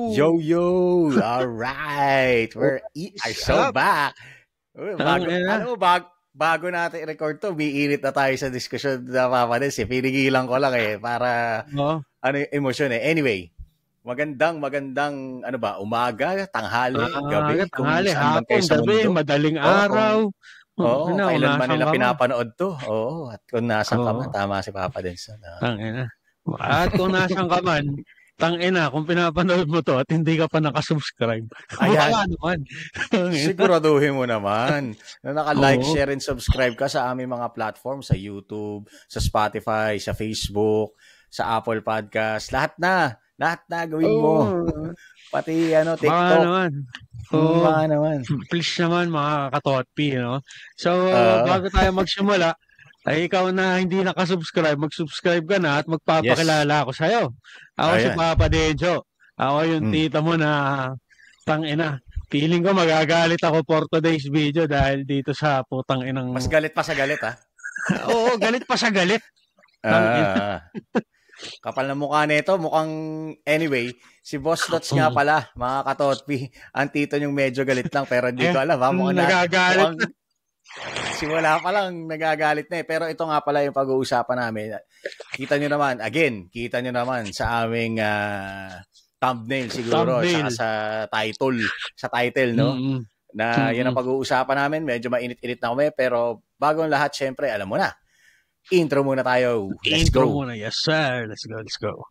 Yo, yo! Alright! We are so back! Bago natin i-record to, umiinit na tayo sa diskusyon na papanis. Pinigilan ko lang para emosyon Anyway, magandang umaga, tanghali, gabi. Tanghali, hapon, gabi, madaling araw. Kailan man nila pinapanood to. At kung nasan ka man, tama si Papa Dens. At kung nasan ka man, tangina, kung pinapanood mo to at hindi ka pa nakasubscribe. Ayan. Naman. Siguraduhin mo naman na naka-like, share, and subscribe ka sa aming mga platform, sa YouTube, sa Spotify, sa Facebook, sa Apple Podcast. Lahat na gawin mo. Pati TikTok. Baka naman. Please naman mga katotpi, So, bago tayo magsimula, ay ikaw na hindi nakasubscribe, mag-subscribe ka na at magpapakilala ako sa'yo. Ako si Papa Denjo. Ako yung tita mo na tangina. Feeling ko magagalit ako for today's video dahil dito sa putang inang... Mas galit pa sa galit, ha? Oo, galit pa sa galit. Kapal na mukha nito, mukhang anyway, si Boss Lots nga pala, mga katotpi. Ang tito niyong medyo galit lang pero hindi ko alam, ha? Mukhang nagagalit. Simula pa lang nagagalit na Pero ito nga pala yung pag-uusapan namin. Kita nyo naman sa aming thumbnail siguro, sa title, no? Na yun ang pag-uusapan namin. Medyo mainit-init na kami, pero bago ang lahat, syempre, alam mo na. Intro muna tayo. Let's go. Intro muna, yes sir. Let's go.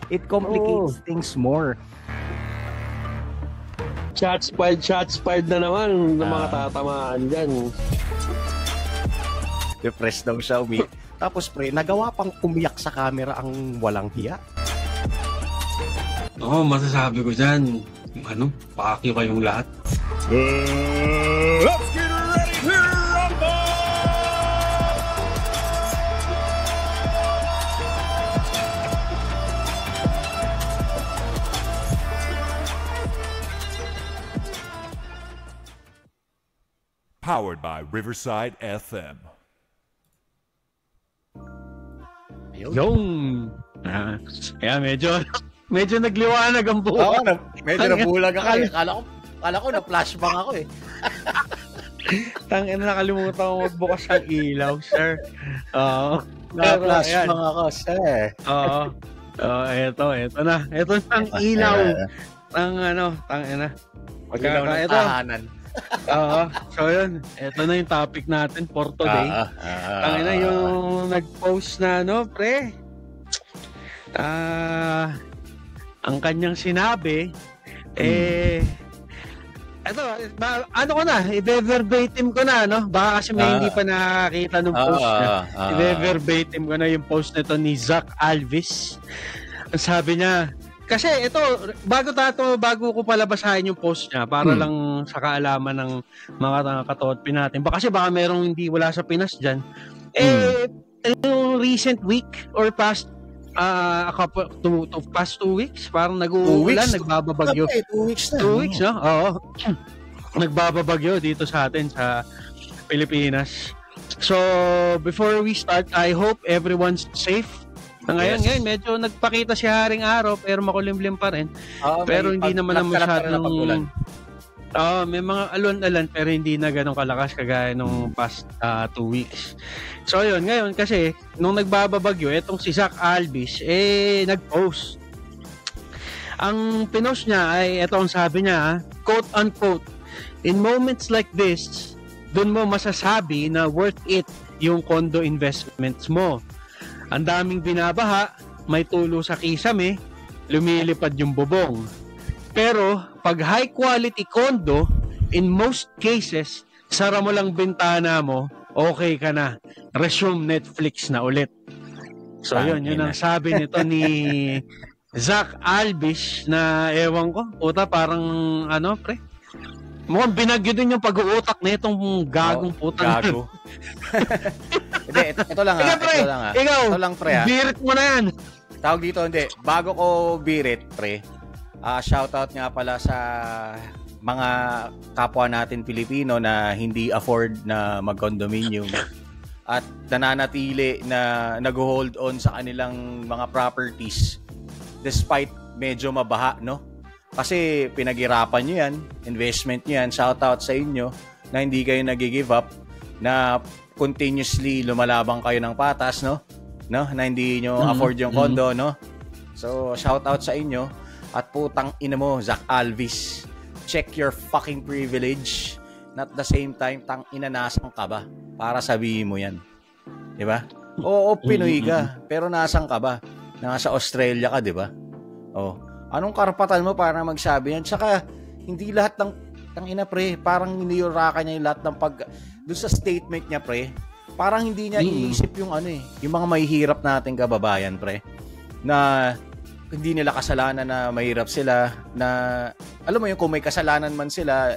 It complicates things more. Shots fired na naman ng mga tatamaan dyan. Depressed daw siya, Tapos pre, nagawa pang umiyak sa camera ang walang hiya. Masasabi ko dyan, paki kayong lahat. Let's get ready to rumble! Powered by Riverside FM. Yung kaya medyo nagliwanag ang buhay. Medyo nabulag ako. Kala ko na flashbang ako Tangina, nakalimutan ko magbukas ang ilaw, sir. Na-flashbang ako, sir. Eto na. Ito ang ilaw. Tangina. Ilaw ng tahanan. So yun, ito na yung topic natin for today. Tangina, yung nag-post na pre. Ang kanyang sinabi ito, i-verbatim ko na, Baka kasi may hindi pa nakakita ng post niya. I-verbatim ko na yung post nito ni Zach Alvis. Ang sabi niya, kasi ito, bago ko pala basahin yung post niya, para lang sa kaalaman ng mga katotpi natin. Kasi baka merong hindi wala sa Pinas dyan. Yung recent week or past past 2 weeks, parang nag-uulan, nagbababagyo. 2 weeks na. 2 weeks, no? Oo. Nagbababagyo dito sa atin, sa Pilipinas. So, before we start, I hope everyone's safe. Ngayon, medyo nagpakita si Haring Araw, pero makulimlim pa rin. Pero hindi naman masyadong... may mga alon-alon, pero hindi na ganun kalakas kagaya nung past 2 weeks. So, yun. Ngayon, kasi, nung nagbababagyo, etong si Zach Alvis, nag-post. Ang pinost niya ay, eto ang sabi niya, quote-unquote, "In moments like this, dun mo masasabi na worth it yung condo investments mo. Ang daming binabaha, may tulo sa kisame, lumilipad yung bubong. Pero, pag high quality condo, in most cases, sara mo lang bintana mo, okay ka na. Resume Netflix na ulit." So, yun ang sabi nito ni Zach Alvis na ewan ko. Parang, pre? Mukhang binagyo din yung pag-uutak na itong gagong putang. Gago. Hindi, ito lang ha. Ikaw, ito lang pre ha. Birit mo na yan. Tawag dito, hindi. Bago ko birit, pre. Shoutout nga pala sa mga kapwa natin Pilipino na hindi afford na mag-condominium. at nananatili na nag-hold on sa kanilang mga properties despite medyo mabaha, no? Kasi pinag-irapan nyo yan, investment nyo yan, shoutout sa inyo na hindi kayo nag-give up, na continuously lumalabang kayo ng patas, no? Na hindi nyo afford yung condo, no? So, shoutout sa inyo. At putang ina mo, Zach Alvis, check your fucking privilege. At the same time, tang inanasan ka ba para sabihin mo yan? Diba? Oo, Pinoy ka, pero nasan ka ba? Nasa Australia ka, diba? Oh, anong karapatan mo para magsabi yan? Tsaka, hindi lahat ng ina, pre, parang niyurakan niya yung lahat ng doon sa statement niya, pre, parang hindi niya iniisip yung yung mga mahihirap nating kababayan, pre, na hindi nila kasalanan na mahirap sila, na alam mo yun, kung may kasalanan man sila,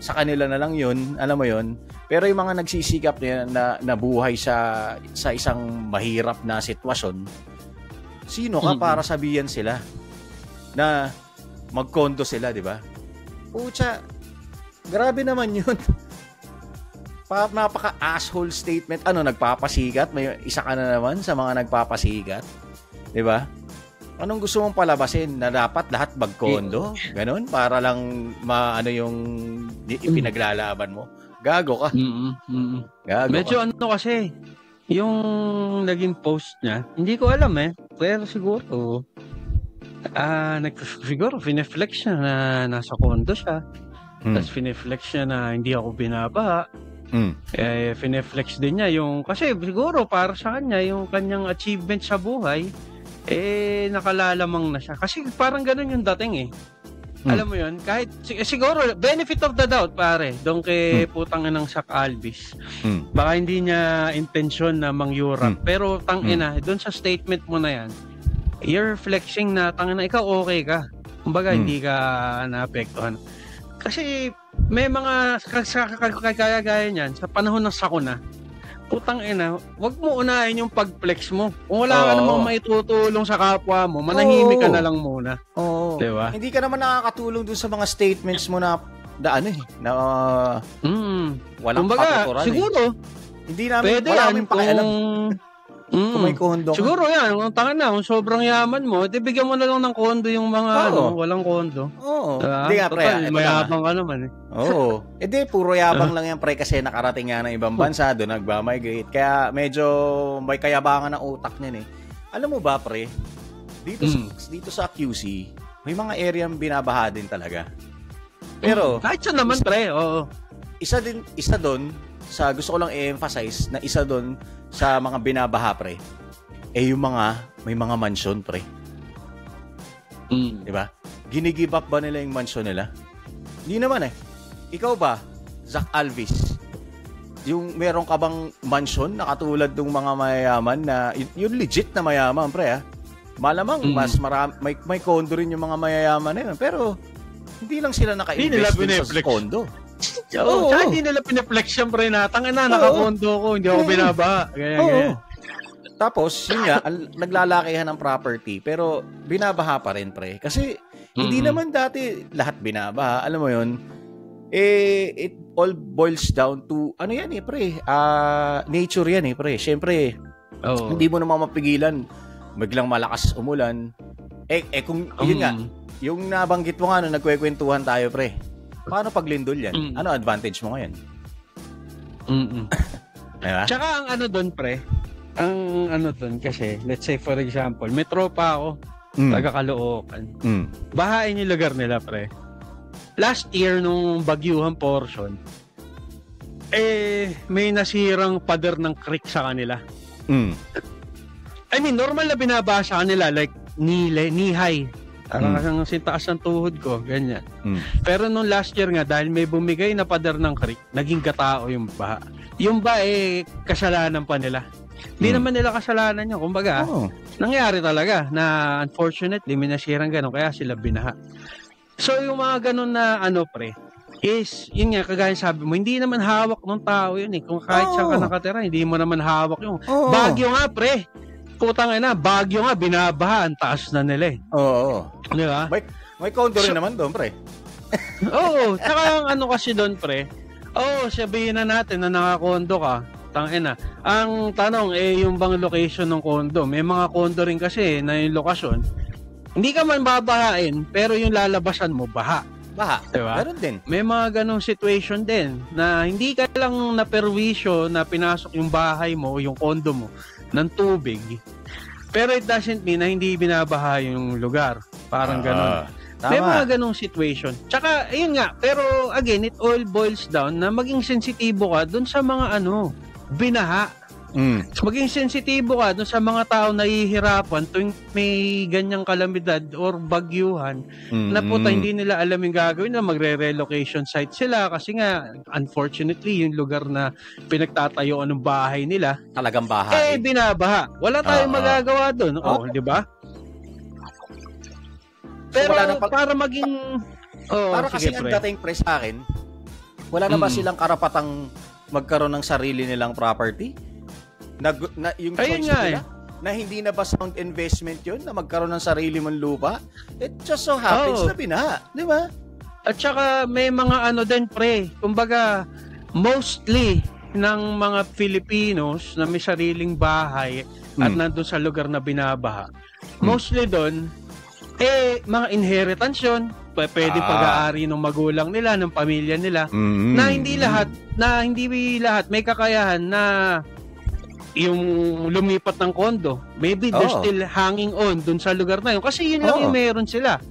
sa kanila na lang yun, alam mo yun. Pero yung mga nagsisikap na buhay sa isang mahirap na sitwasyon, sino ka para sabihan sila na magkondo sila, di ba? Pucha, grabe naman yun. Napaka-asshole statement. Nagpapasikat? May isa ka na naman sa mga nagpapasikat. Di ba? Anong gusto mong palabasin? Na dapat lahat magkondo? Ganon? Para lang yung ipinaglalaban mo? Gago ka. Gago medyo ka. Kasi, yung naging post niya, hindi ko alam pero siguro, siguro fineflex siya na nasa kondo siya. Tapos fineflex siya na hindi ako binabaha. Fineflex din niya kasi siguro para sa kanya, yung kanyang achievement sa buhay, nakalalamang na siya. Kasi parang ganun yung dating Alam mo yun, kahit siguro benefit of the doubt, pare, doon kay putang ng Zach Alvis. Baka hindi niya intensyon na mangyurap, pero tangina, doon sa statement mo na yan, you're flexing na tangina ikaw okay ka. Kumbaga hindi ka naapektuhan. Kasi may mga kagaya niyan sa panahon ng sakuna. Putang ina, wag mo unahin yung pag-flex mo. Kung wala ka namang maitutulong sa kapwa mo, manahimik ka na lang muna. Oo. Diba? Hindi ka naman nakakatulong dun sa mga statements mo na walang katuturan. Siguro, hindi namin, pwede wala yan namin pakialam. Kung may kondo ka. Siguro yan, kung tanga na, kung sobrang yaman mo, bigyan mo na lang ng kondo yung mga walang kondo. Oo. Hindi nga, pre. Mayabang ka naman Oo. Puro yabang lang yan, pre, kasi nakarating nga ng ibang bansa, doon nagba-migrate. Kaya medyo may kayabangan ng utak niyan Alam mo ba, pre, dito sa QC, may mga area binabaha din talaga. Pero kahit saan naman, pre, oo. Isa doon, gusto ko lang i-emphasize na isa doon sa mga binabaha, pre, yung may mga mansion, pre. Diba? Ginigive up ba nila yung mansion nila? Hindi naman Ikaw ba, Zach Alvis, yung meron ka bang mansion na katulad ng mga mayayaman na, yung legit na mayaman, pre, malamang mas marami, may condo rin yung mga mayayaman na yun, pero hindi lang sila naka-invest sa condo. Oo. Hindi nila pineflex yan, pre, naka-condo ko, hindi ako binaba. Ganyan. Tapos, yun nga, naglalakihan ng property, pero binabaha pa rin, pre. Kasi, hindi naman dati lahat binabaha. Alam mo yun, it all boils down to, pre, nature yan, pre. Siyempre, hindi mo naman mapigilan, biglang malakas umulan. Kung, yun nga, yung nabanggit mo nga, nagkwekwentuhan tayo, pre. Paano pag lindol yan? Ano advantage mo ngayon? Diba? Tsaka ang doon, pre, doon kasi, let's say for example, may tropa ako, taga Caloocan. Bahain yung lugar nila, pre. Last year, nung bagyuhan portion, may nasirang pader ng creek sa kanila. I mean, normal na binabaha sa kanila, like, knee-high. Parang sintaas ng tuhod ko, ganyan. Pero nung last year nga, dahil may bumigay na pader ng creek, naging gatao yung baha. Yung kasalanan pa nila. Hindi naman nila kasalanan yun. Kumbaga, nangyari talaga na unfortunately, may nasirang gano'n, kaya sila binaha. So, yung mga gano'n na pre, is, yun nga, kagaya sabi mo, hindi naman hawak ng tao yun Kung kahit saan ka nakatira, hindi mo naman hawak yung Bagyo nga, pre. Putang ina, bagyo nga, binabaha, ang taas na nila Oo. Di ba? May condo rin naman doon, pre. Oo, tsaka ang kasi doon, pre, sabihin na natin na nakakondo ka, tangina. Ang tanong yung bang location ng condo. May mga condo rin kasi na yung lokasyon. Hindi ka man babahain, pero yung lalabasan mo, baha. Baha. Diba? Ganun din. May mga ganong situation din na hindi ka lang naperwisyo na pinasok yung bahay mo, yung condo mo, ng tubig. Pero it doesn't mean na hindi binabaha yung lugar. Parang ganon. May mga ganong situation. Tsaka, ayun nga, pero again, it all boils down na maging sensitibo ka dun sa mga binaha. Maging sensitibo ka dun sa mga tao na hihirapan tuwing may ganyang kalamidad or bagyuhan na puta hindi nila alam yung gagawin na magre-relocation site sila kasi nga, unfortunately, yung lugar na pinagtatayuan ng bahay nila talagang bahay. Binabaha. Wala tayong magagawa dun. Di ba? Pero para maging para kasi ang dating pre sa akin, wala na ba silang karapatang magkaroon ng sarili nilang property? Yung choice nila na hindi na ba sound investment yun na magkaroon ng sarili mong lupa? It just so happens na binaha, di ba? At saka may mga din pre, kumbaga mostly ng mga Filipinos na may sariling bahay at nandun sa lugar na binabaha, mostly doon mga inheritance yun, pwede pag-aari ng magulang nila, ng pamilya nila, na hindi lahat may kakayahan na yung lumipat ng kondo. Maybe they're still hanging on dun sa lugar na yun kasi yun lang yung meron sila.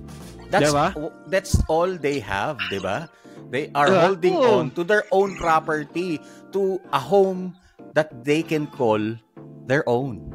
That's all they have, diba? They are holding on to their own property, to a home that they can call their own.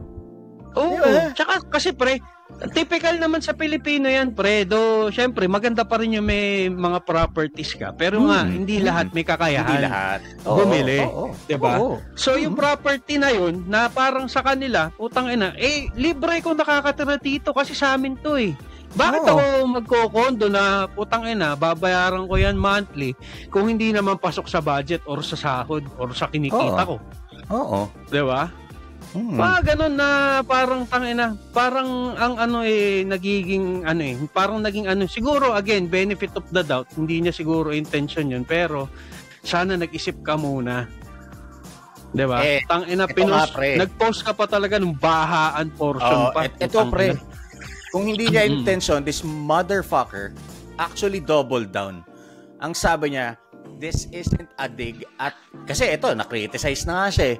Diba? Tsaka kasi pre, typical naman sa Pilipino yan, pre. Do, syempre, maganda pa rin yung may mga properties ka. Pero hindi lahat may kakayahan. Hindi lahat. Bumili. Diba? So, yung property na yun, na parang sa kanila, putang ina, libre ko nakakatira dito kasi sa amin to eh. Bakit ako magkokondo na putang ina, babayaran ko yan monthly kung hindi naman pasok sa budget or sa sahod or sa kinikita ko? Diba? Mga ganun na parang tangina, parang ang nagiging parang naging siguro again benefit of the doubt, hindi niya siguro intention yun, pero sana nag-isip ka muna. 'Di ba? Tangina nag-post ka pa talaga ng bahaan portion pa. Ito pre. Kung hindi niya intention, this motherfucker actually doubled down. Ang sabi niya, this isn't a dig at kasi ito na-criticize na nga siya eh.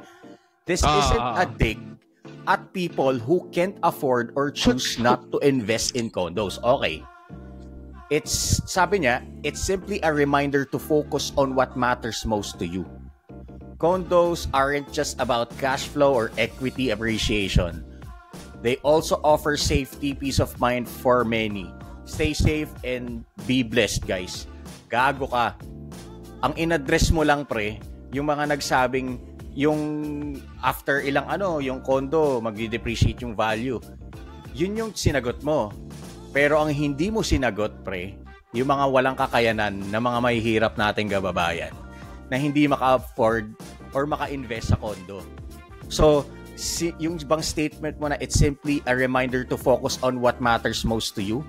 This isn't a dig at people who can't afford or choose not to invest in condos. Okay. Sabi niya, it's simply a reminder to focus on what matters most to you. Condos aren't just about cash flow or equity appreciation. They also offer safety, peace of mind for many. Stay safe and be blessed, guys. Gago ka. Ang in-address mo lang, pre, yung mga nagsabing yung after ilang yung condo, magde-depreciate yung value. Yun yung sinagot mo. Pero ang hindi mo sinagot, pre, yung mga walang kakayanan na mga mahihirap nating kababayan na hindi maka-afford or maka-invest sa condo. So, yung bang statement mo na it's simply a reminder to focus on what matters most to you.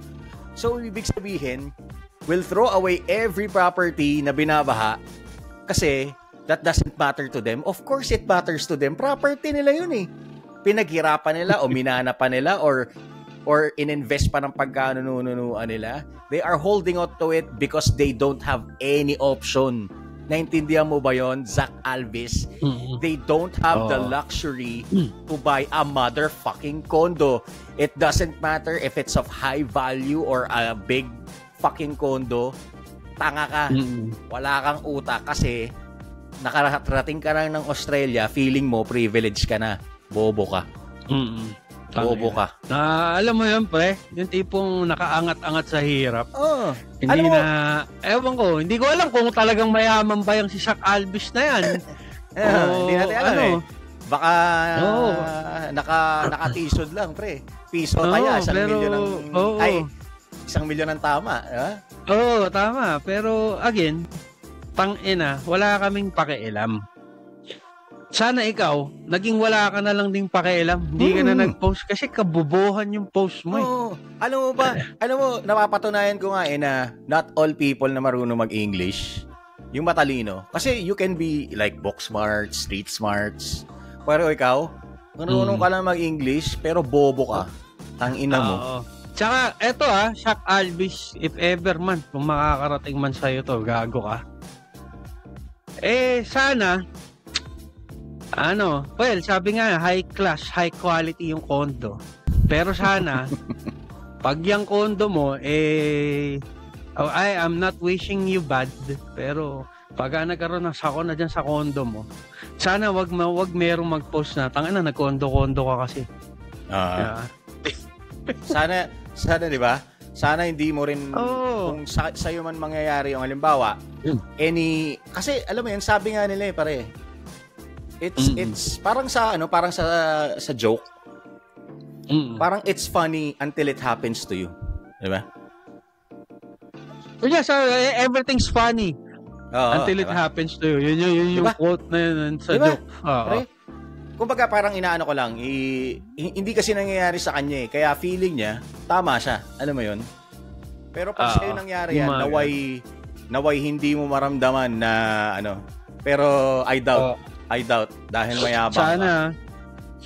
So, ibig sabihin, we'll throw away every property na binabaha kasi that doesn't matter to them. Of course, it matters to them. Property nila yun eh. Pinaghirapan nila o minana pa nila or in-invest pa ng pagkanununuan nila. They are holding on to it because they don't have any option. Naintindihan mo ba yon, Zach Alvis? They don't have the luxury to buy a motherfucking condo. It doesn't matter if it's of high value or a big fucking condo. Tanga ka. Wala kang utak kasi nakarating ka lang ng Australia, feeling mo privilege ka na. Bobo ka. Bobo ka. Alam mo yun, pre, yung tipong nakaangat-angat sa hirap. Hindi ewan ko, hindi ko alam kung talagang mayaman ba yung si Zach Alvis na yan. Hindi natin alam eh. Baka naka-tisod lang, pre. Piso kaya, 1 milyon ang... 1 milyon ang tama. Tama. Pero again, tangina, wala kaming pakialam. Sana ikaw, naging wala ka na lang ding pakialam. Hindi ka na nag-post kasi kabubuhan yung post mo eh. Alam mo ba, napapatunayan ko nga na not all people na marunong mag-English yung matalino. Kasi you can be like book smart, street smarts. Pero ikaw, marunong ka lang mag-English, pero bobo ka. Tangina mo. Tsaka, eto Shaq Alvis, if ever man, kung makakarating man sa'yo to, gago ka. Sana, sabi nga, high class, high quality yung condo. Pero sana, pag yung condo mo, I'm not wishing you bad, pero pag nagkaroon ng sakon na dyan sa condo mo, sana wag merong mag-post na, tangina, nag-condo-condo ka kasi. Sana, di ba? Sana hindi mo rin, kung sa'yo man mangyayari yung halimbawa, kasi alam mo yun, sabi nga nila pare, it's parang sa joke. Parang it's funny until it happens to you. Di ba? Yeah, so everything's funny until it happens to you. Yun yung quote na yun sa joke. Kumbaga parang inaano ko lang, hindi kasi nangyayari sa kanya kaya feeling niya, tama siya. Alam mo yun? Pero pag sa'yo nangyari yan, naway hindi mo maramdaman na pero I doubt dahil mayabang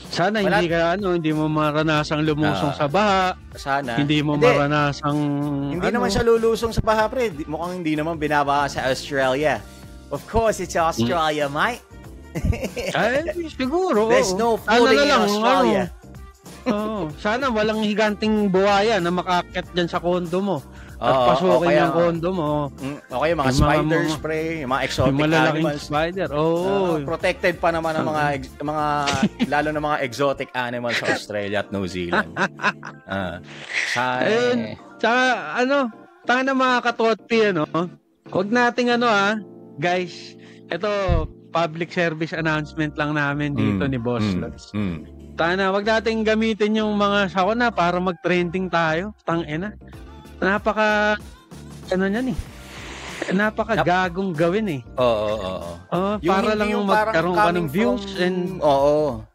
Sana hindi mo maranasang lumusong sa baha. Sana. Hindi mo maranasang Hindi naman siya lulusong sa baha, pre. Mukhang hindi naman binabaha sa Australia. Of course, it's Australia, mate. Ay, siguro. There's no flooding in Australia. Sana walang higanting buhaya na makakit dyan sa condo mo. At pasukin yung condo mo. Okay, mga spiders, pre, yung mga exotic animals. Spider. Protected pa naman ang mga lalo na mga exotic animals sa Australia at New Zealand. Tanga na mga katotpi, Huwag nating guys, ito, public service announcement lang namin dito ni Boss Lods. Tanga, wag nating gamitin yung mga sakuna para mag-trending tayo. Tangina. Napaka napaka-gagong gawin para lang magkaroon ka ng views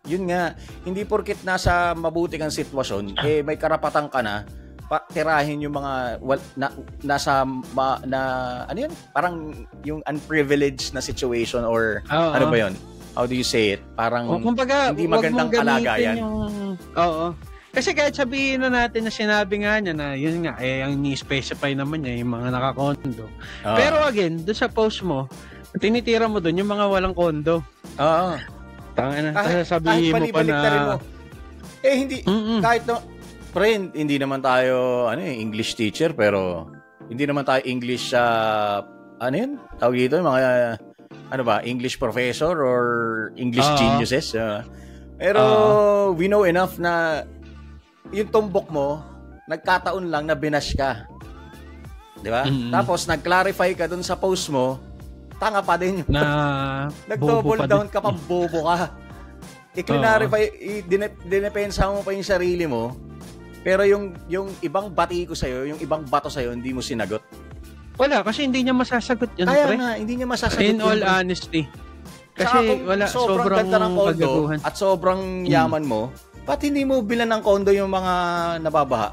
yun nga, hindi porket nasa mabuti kang sitwasyon may karapatan ka na tirahin yung mga parang yung unprivileged na situation or ano ba yun, how do you say it, parang kumbaga, hindi magandang kalagayan kasi kahit sabihin na natin na sinabi nga niya na yun nga, ang ni-specify naman niya yung mga nakakondo. Pero again, doon sa post mo, tinitira mo doon yung mga walang kondo. Tangina, sasabihin mo pa na... hindi, kahit na, friend, hindi naman tayo, English teacher, pero hindi naman tayo English, tawag dito, mga, English professor or English geniuses. Pero, we know enough na yung tumbok mo, nagkataon lang na binash ka. Di ba? Tapos, nag-clarify ka dun sa post mo, tanga pa din. Nag-double down ka pa, bobo ka. I-clarify, dinepensa mo pa yung sarili mo, pero yung ibang bati ko sa'yo, yung ibang bato sa'yo, hindi mo sinagot. Wala, kasi hindi niya masasagot yun, Kaya nga, hindi niya masasagot in all honesty. Kasi wala, sobrang ganda ng kondo at sobrang yaman mo, ba't hindi mo bilan ng kondo yung mga nababaha?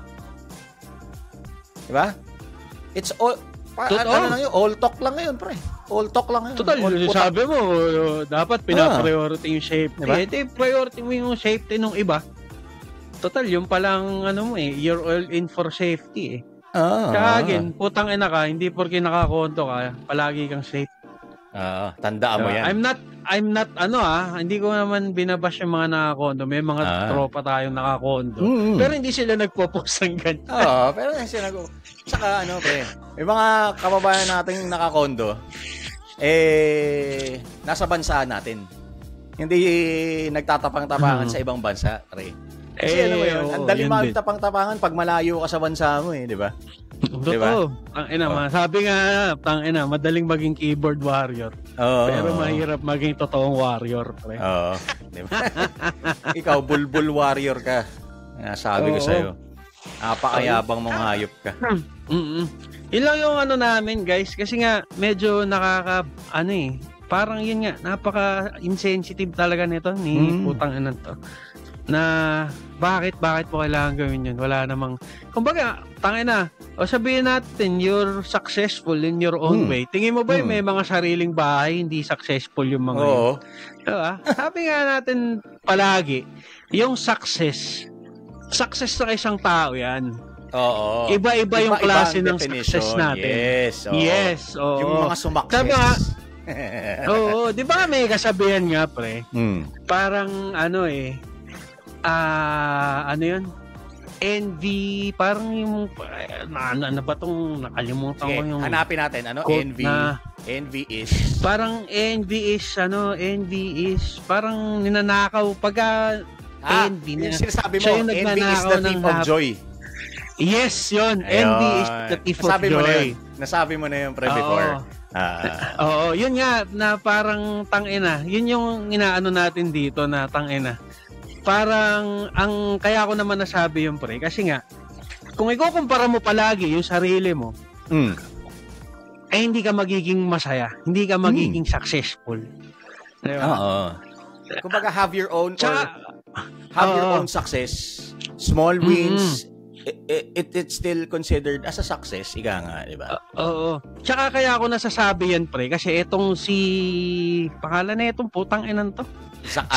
Diba? It's all, all talk lang ngayon, pre. All talk lang ngayon. Total, sabi mo, dapat pinapriority yung safety. Diba? Priority mo yung safety ng iba. Total, yung palang, you're all in for safety Kaya again, putang ina ka, hindi porke nakakonto ka, palagi kang safe. Tandaan mo yan. I'm not hindi ko naman binabash yung mga nakakondo. May mga tropa tayong nakakondo. Pero hindi sila nagpo-post ng ganyan. Pero hindi sila saka pre, may mga kababayan nating nakakondo nasa bansa natin. Hindi nagtatapang-tapangan sa ibang bansa, pre. Kasi ano mo yun, ang dali magtapang-tapangan pag malayo ka sa bansa mo di ba? Totoo. Sabi nga, madaling maging keyboard warrior. Pero mahirap maging totoong warrior. Diba? Ikaw, bulbul warrior ka. Sabi ko sa'yo. Napakayabang mong hayop ka. Yun lang yung namin, guys. Kasi nga, medyo parang yun nga, napaka-insensitive talaga nito ni putang ina to. na bakit po kailangan gawin yun? Wala namang, kumbaga, tangina, o sabihin natin, you're successful in your own way. Tingin mo ba may mga sariling bahay, hindi successful yung mga yun? Diba? Sabi nga natin palagi, yung success ng isang tao yan. Oo. Iba-iba yung klase ng success natin. Yes. Oo. Yung mga sumakses. Sabi nga, oo, di ba may kasabihan nga, pre? Parang ano yun? Envy, parang yung ano ba tong nakalimutan ko yung hanapin natin envy is parang envy is parang ninanakaw pagka envy na sinasabi mo envy is the thief of joy. Yes, yun. Envy is the thief of joy. Nasabi mo na yun pre before. Oo, yun nga na parang tangina. Yun yung inaano natin dito na tangina. Parang kaya ko naman nasabi yung pre kasi nga kung ikukumpara mo palagi yung sarili mo hindi ka magiging masaya, hindi ka magiging successful. Diba? Oo. Kumbaga have your own success, small wins. It's still considered as a success, ika nga, di ba? Oo. Tsaka kaya ako nasasabi yan, pre, kasi etong pangalan na itong putang inan to. Zach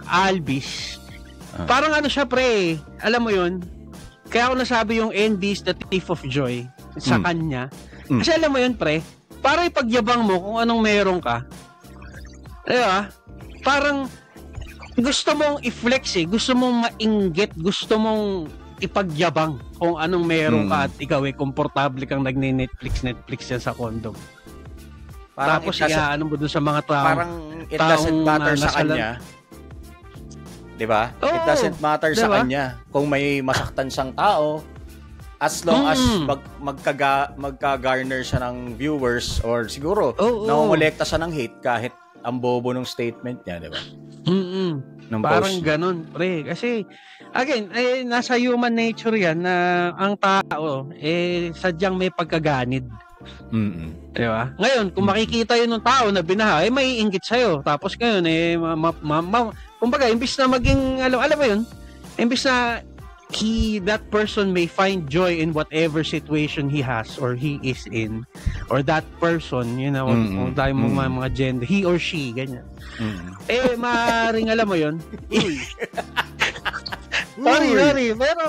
Albis. Parang ano siya, pre, alam mo yun, kaya ako nasabi yung envy is the thief of joy sa kanya. Kasi alam mo yun, pre, para ipagyabang mo kung anong meron ka. Diba? Parang gusto mong i-flex gusto mong mainggit, gusto mong ipagyabang kung anong meron ka at ikaw komportable kang Netflix yan sa condo. Parang tapos ano mo doon sa mga tao. Parang it doesn't matter sa kanya. 'Di ba? It doesn't matter sa kanya kung may masaktan siyang tao as long as magka-garner siya ng viewers or siguro nangongolekta siya ng hate kahit ang bobo ng statement niya, 'di ba? Parang ganun, pre. Kasi again, nasa human nature yan na ang tao sadyang may pagkaganid. Diba? Ngayon, kung makikita yun ng tao na binaha, may iinggit sa'yo. Tapos ngayon, kumbaga, imbis na maging, alam mo yun, imbis na that person may find joy in whatever situation he has or he is in, or that person, you know, kung tayo mga gender, he or she, ganyan. Maaaring, alam mo yun, sorry, pero,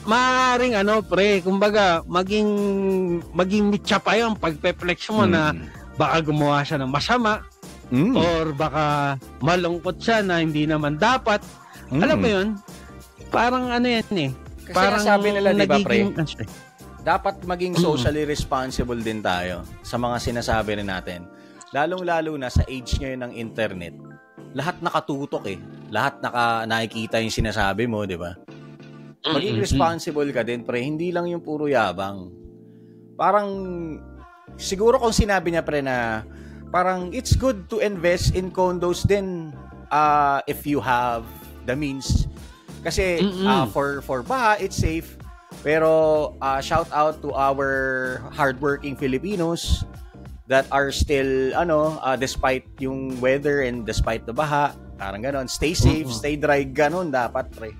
maaaring pre, kumbaga maging mitya pa yung pagpe-flex mo na baka gumawa siya ng masama or baka malungkot siya na hindi naman dapat. Alam mo yun? Parang ano yan Kasi parang sabi nila, di ba, pre? Dapat maging socially responsible din tayo sa mga sinasabi rin natin. Lalong-lalo na sa age ngayon ng internet. Lahat nakatutok Lahat nakikita yung sinasabi mo, di ba? Maging responsible ka din, pre. Hindi lang yung puro yabang. Parang, siguro kung sinabi niya, pre, na parang it's good to invest in condos din if you have the means. Kasi for baha, it's safe. Pero shout out to our hardworking Filipinos that are still, despite yung weather and despite the baha, parang ganon. Stay safe, stay dry, ganon dapat, pre.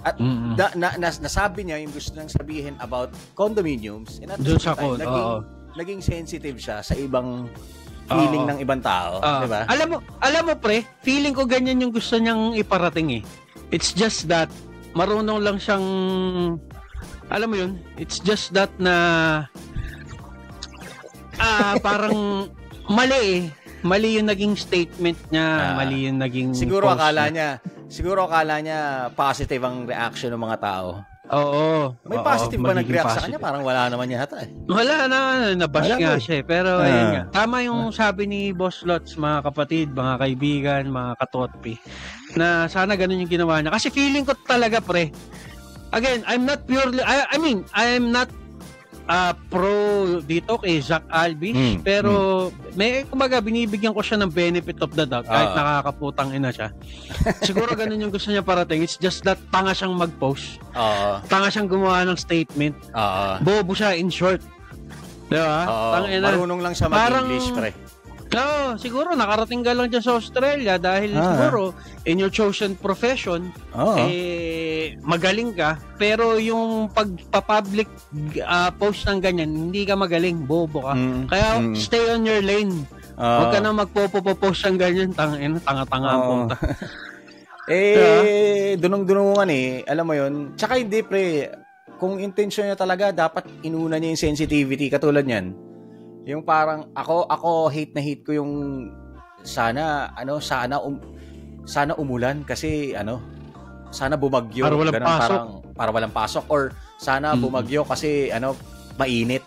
At nasabi niya yung gusto nang sabihin about condominiums and at the same time, naging sensitive siya sa ibang feeling ng ibang tao, di ba? Alam mo pre, feeling ko ganyan yung gusto niyang iparating It's just that marunong lang siyang alam mo yun, it's just that na parang mali yung naging statement niya, mali yung naging siguro akala niya positive ang reaction ng mga tao. Oo. May positive ba nag-react sa kanya? Parang wala naman yata Wala na, nabash nga siya. Pero ayun nga. Tama yung sabi ni Boss Lots, mga kapatid, mga kaibigan, mga katotpi, na sana ganun yung ginawa niya. Kasi feeling ko talaga, pre, again, I'm not purely, I'm not pro dito kay Zach Albis, pero may kumbaga binibigyan ko siya ng benefit of the doubt kahit nakakaputang ina siya. Siguro ganun yung gusto niya parating. It's just that tanga siyang mag-post. Tanga siyang gumawa ng statement. Bobo siya in short. Diba? Marunong lang siya mag-English, pre. No, siguro nakarating ka lang dyan sa Australia dahil siguro in your chosen profession, magaling ka. Pero yung pagpa-public post ng ganyan, hindi ka magaling, bobo ka. Kaya stay on your lane. Huwag ka na magpo-post ng ganyan, tanga-tanga ang punta. Dunong-dunungan alam mo yun. Tsaka hindi pre, kung intention niya talaga, dapat inuna niya yung sensitivity, katulad niyan. Yung parang ako hate na hate ko yung sana umulan kasi sana bumagyo para walang pasok. Para walang pasok or sana bumagyo kasi mainit.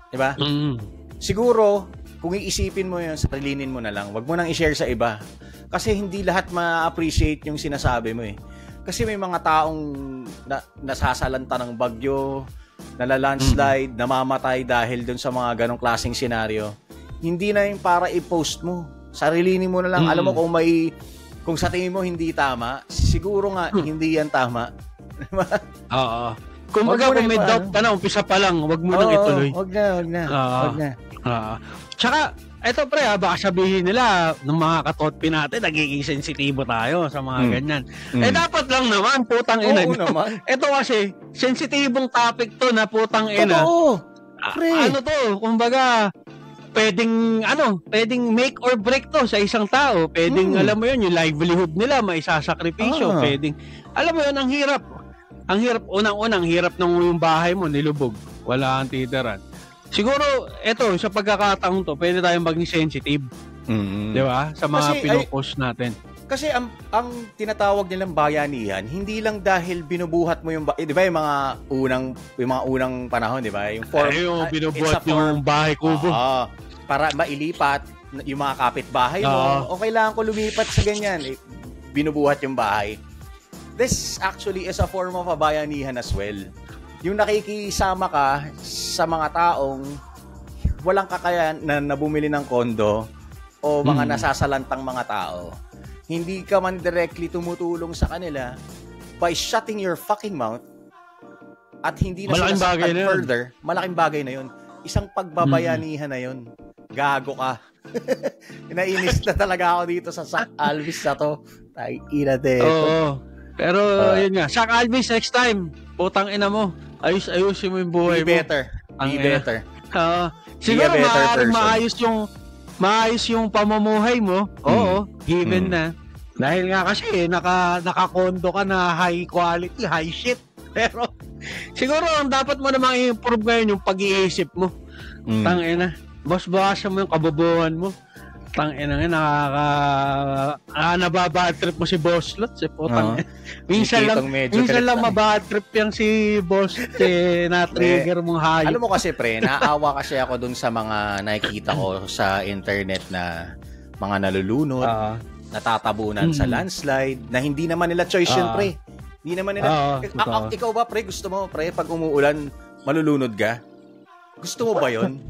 'Di ba? Siguro kung iisipin mo 'yun, sarilinin mo na lang. Wag mo nang i-share sa iba. Kasi hindi lahat ma-appreciate yung sinasabi mo Kasi may mga taong nasasalanta ng bagyo, nalalandslide, namamatay dahil dun sa mga ganong klaseng senaryo. Hindi na yung para i-post mo. Sarilinin mo na lang. Alam mo kung sa tingin mo hindi tama, siguro nga hindi yan tama. Oo. Kung may doubt ka na, umpisa pa lang, wag mo nang ituloy. Wag na. Tsaka, eto pre, baka sabihin nila ng mga katotpi natin, nagiging sensitibo tayo sa mga ganyan. Dapat lang naman, putang ina. Oo naman. Ito kasi, sensitibong topic to na putang ina. Oo. Pre. Kumbaga, pwedeng make or break to sa isang tao. Pwedeng, alam mo yun, yung livelihood nila, maisasakripisyo. Pwedeng, alam mo yun, ang hirap. Unang-unang hirap ng yung bahay mo, nilubog. Wala kang titiran. Siguro, eto, sa pagkakataong to, pwede tayong maging sensitive. Di ba? Sa mga pinopost natin. Kasi ang tinatawag nilang bayanihan, hindi lang dahil binubuhat mo yung di ba yung mga unang panahon, di ba? Yung form, yung binubuhat yung bahay kubo. Para mailipat yung mga kapitbahay mo, o kailangan ko lumipat sa ganyan. Binubuhat yung bahay. This actually is a form of a bayanihan as well. Yung nakikisama ka sa mga taong walang kakayahan na bumili ng kondo o mga nasasalantang mga tao. Hindi ka man directly tumutulong sa kanila by shutting your fucking mouth at hindi na sila saktan further. Malaking bagay na yun. Isang pagbabayanihan na yun. Gago ka. Nainis na talaga ako dito sa Sak Alvis na to. Tay ina de. Oo. Pero yun nga, Sak Alvis next time. Putang ina mo. Ayusin mo yung buhay mo. Be better. Siguro maayos yung pamumuhay mo. Oo, given na. Dahil nga kasi naka-condo ka na high quality, high shit. Pero siguro ang dapat mo namang i-improve ngayon yung pag-iisip mo. Tangina. Bawasan mo yung kabobohan mo. Tangina nga nababad trip mo si Boss Lot, minsan lang mabad trip yang si Boss na trigger mong hayop. Alam mo kasi pre, naawa kasi ako dun sa mga nakikita ko sa internet na mga nalulunod, natatabunan sa landslide na hindi naman nila choice yun pre. Hindi naman nila. Ikaw ba pre, gusto mo pre pag umuulan malulunod ka? Gusto mo ba yun?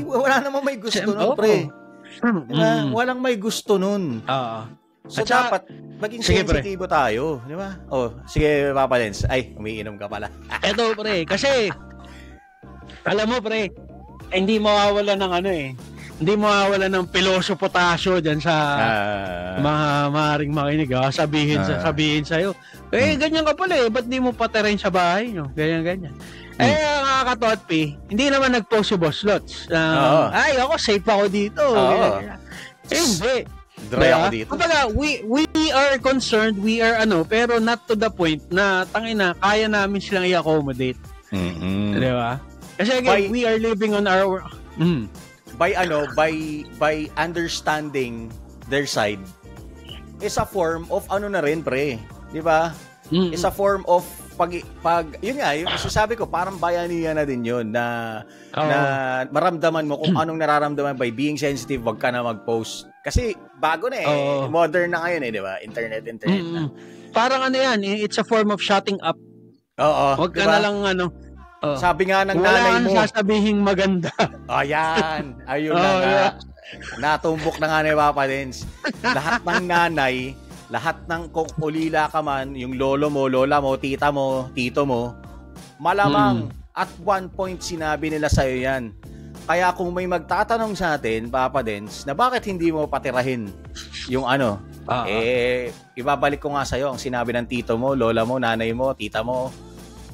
Wala namang may gusto nun pre. Walang may gusto nun. So dapat maging sensitibo tayo, di ba? Sige Papa Lens. Ay, umiinom ka pala. Eto pre, kasi alam mo pre, hindi mawawala ng hindi mawawala ng piloso potasyo diyan sa mga maaaring makinig. Sabihin sa'yo, ganyan ka pala ba't di mo patirain sa bahay nyo? Ganyan. Mga katotpi, hindi naman nag-post si Boss Lots. Ay, ako safe ako dito. Hindi. Dry ako dito. Kumbaga, we are concerned, pero not to the point na tangina, kaya namin silang i-accommodate. Di ba? Kasi again, we are living on our by understanding their side is a form of na rin pre, di ba? Is a form of yun nga, yung sasabi ko, parang bayanihan na din yun na maramdaman mo kung anong nararamdaman by being sensitive, wag ka na mag-post. Kasi bago na modern na ngayon di ba? Internet na. Parang it's a form of shutting up. Wag ka na lang sabi nga ng nanay mo. Wala sasabihin maganda. Ayan. Ayun na. Natumbok na nga ni Papa Dens. Lahat ng nanay, lahat ng kung ulila ka man, yung lolo mo, lola mo, tita mo, tito mo, malamang at one point sinabi nila sa'yo yan. Kaya kung may magtatanong sa atin, Papa Dens, na bakit hindi mo patirahin yung ano, ibabalik ko nga sa'yo ang sinabi ng tito mo, lola mo, nanay mo, tita mo,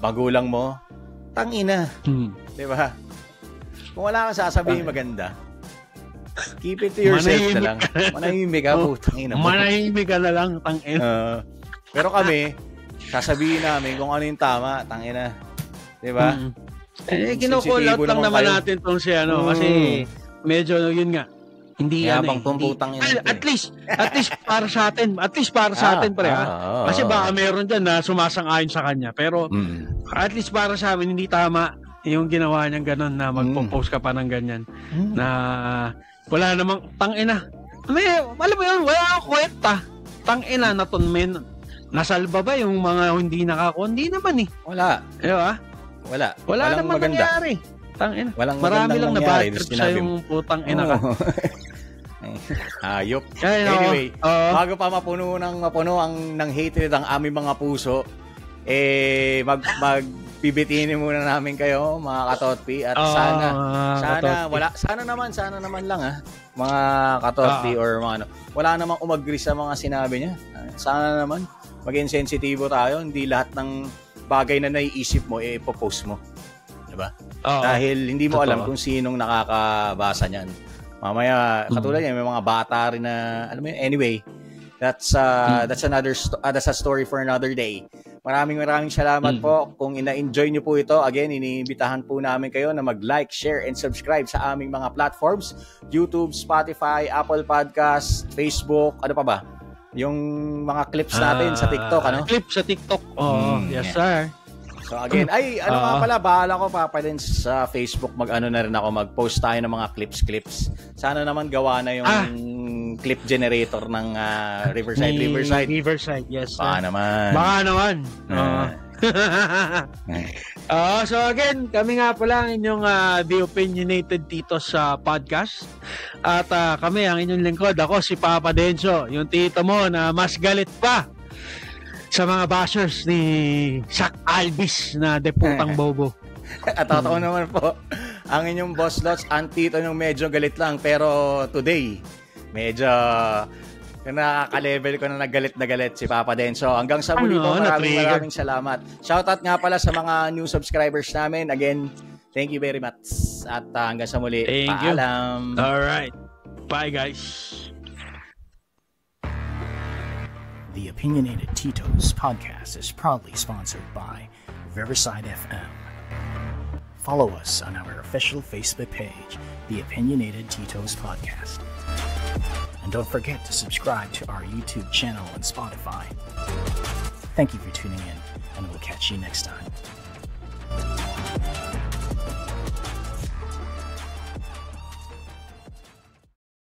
magulang mo, tangina. Di ba? Kung wala kang sasabihin maganda, keep it to yourself na lang. Manahimik ka, tangina mo. Manahimik ka na lang, tangina. Pero kami, sasabihin namin kung ano yung tama, tangina. Di ba? Kino-call out lang naman natin tong si kasi medyo yun nga hindi tumputang at least para sa atin pre kasi baka meron diyan na sumasang-ayon sa kanya pero at least para sa amin hindi tama yung ginawa niyang ganun na magpo-post ka pa ng ganyan na wala namang tangina alam mo yun wala akong kwenta tangina na men nasalba ba yung mga hindi nakakundi naman wala di ba? Wala namang maganda. nangyari. Tangina. Marami lang na-bad trip sa yung putang ina ka. Hayop. Anyway, bago pa mapuno ng hatred ang aming mga puso, magbibitinin muna namin kayo, mga katotpi, at sana naman lang mga katotpi or mga wala namang umagri sa mga sinabi niya. Sana naman maging sensitibo tayo, hindi lahat ng bagay na naiisip mo, ipopost mo. Diba? Dahil hindi mo alam kung sinong nakakabasa niyan. Mamaya, katulad yan, may mga bata rin na, alam mo yun, anyway, that's a story for another day. Maraming salamat po. Kung ina-enjoy nyo po ito, again, iniimbitahan po namin kayo na mag-like, share, and subscribe sa aming mga platforms, YouTube, Spotify, Apple Podcast, Facebook, ano pa ba? Yung mga clips natin sa TikTok, ano? Clip sa TikTok. Yes, sir. So again, nga pala, bahala ko pa din sa Facebook mag-ano na rin ako, mag-post tayo ng mga clips. Sana naman gawa na yung clip generator ng Riverside, yes. Baka naman. So again, kami nga pala ang inyong The Opinionated Titos sa podcast. At kami ang inyong lingkod. Ako si Papa Denso, yung tito mo na mas galit pa sa mga bashers ni Sak Albis na deputang bobo. At totoo naman po, ang inyong boss lots, ang tito nyo medyo galit lang. Pero today, medyo nakaka-level ko na nagalit si Papa Denso. Hanggang sa muli po, maraming salamat. Shoutout nga pala sa mga new subscribers namin. Again, thank you very much. At hanggang sa muli, paalam. Alright. Bye, guys. The Opinionated Titos podcast is proudly sponsored by Riverside FM. Follow us on our official Facebook page, The Opinionated Titos Podcast. And don't forget to subscribe to our YouTube channel and Spotify. Thank you for tuning in, and we'll catch you next time.